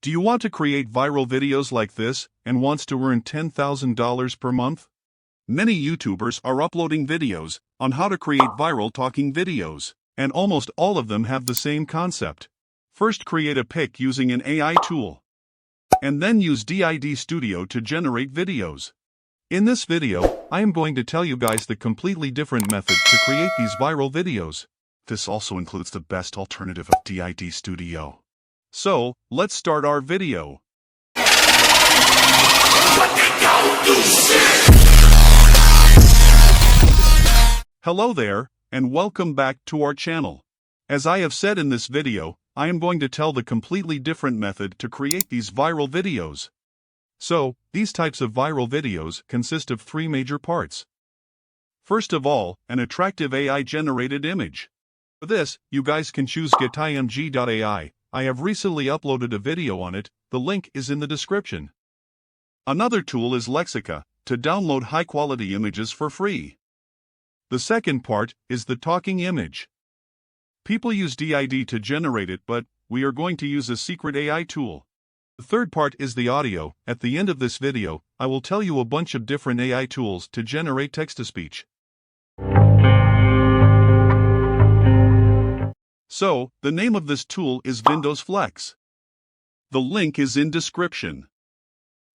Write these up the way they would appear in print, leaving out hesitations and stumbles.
Do you want to create viral videos like this and wants to earn $10,000 per month? Many YouTubers are uploading videos on how to create viral talking videos, and almost all of them have the same concept. First, create a pic using an AI tool, and then use NoDIDStudio to generate videos. In this video, I am going to tell you guys the completely different method to create these viral videos. This also includes the best alternative of NoDIDStudio. So, let's start our video. Hello there, and welcome back to our channel. As I have said in this video, I am going to tell the completely different method to create these viral videos. So, these types of viral videos consist of three major parts. First of all, an attractive AI-generated image. For this, you guys can choose getimg.ai. I have recently uploaded a video on it, the link is in the description. Another tool is Lexica, to download high-quality images for free. The second part is the talking image. People use DID to generate it, but we are going to use a secret AI tool. The third part is the audio. At the end of this video, I will tell you a bunch of different AI tools to generate text-to-speech. So, the name of this tool is Windows Flex. The link is in description.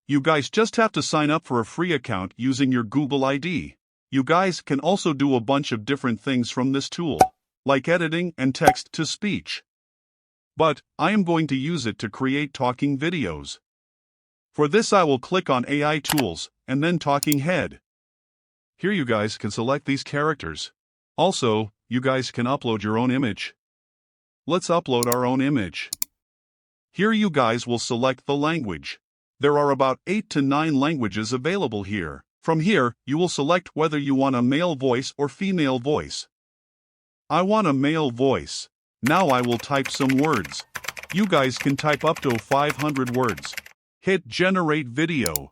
You guys just have to sign up for a free account using your Google ID. You guys can also do a bunch of different things from this tool, like editing and text-to-speech. But, I am going to use it to create talking videos. For this I will click on AI Tools, and then Talking Head. Here you guys can select these characters. Also, you guys can upload your own image. Let's upload our own image. Here you guys will select the language. There are about 8 to 9 languages available here. From here, you will select whether you want a male voice or female voice. I want a male voice. Now I will type some words. You guys can type up to 500 words. Hit Generate Video.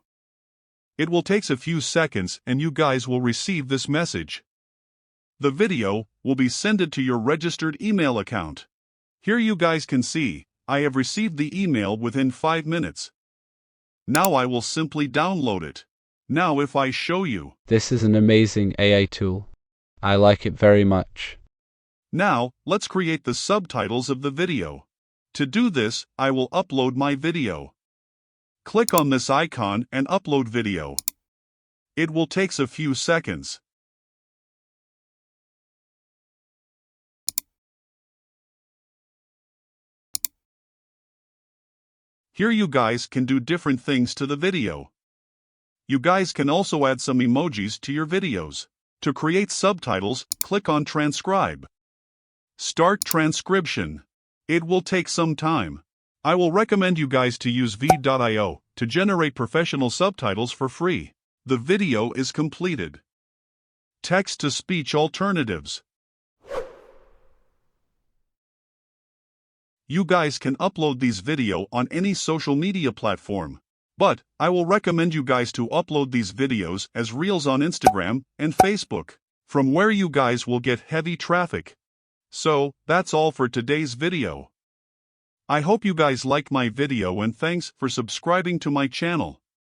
It will take a few seconds and you guys will receive this message. The video will be sent to your registered email account. Here you guys can see, I have received the email within 5 minutes. Now I will simply download it. Now if I show you. This is an amazing AI tool. I like it very much. Now, let's create the subtitles of the video. To do this, I will upload my video. Click on this icon and upload video. It will take a few seconds. Here you guys can do different things to the video. You guys can also add some emojis to your videos. To create subtitles, click on Transcribe. Start transcription. It will take some time. I will recommend you guys to use v.io to generate professional subtitles for free. The video is completed. Text-to-speech alternatives. You guys can upload these video on any social media platform. But, I will recommend you guys to upload these videos as Reels on Instagram and Facebook, from where you guys will get heavy traffic. So, that's all for today's video. I hope you guys like my video and thanks for subscribing to my channel.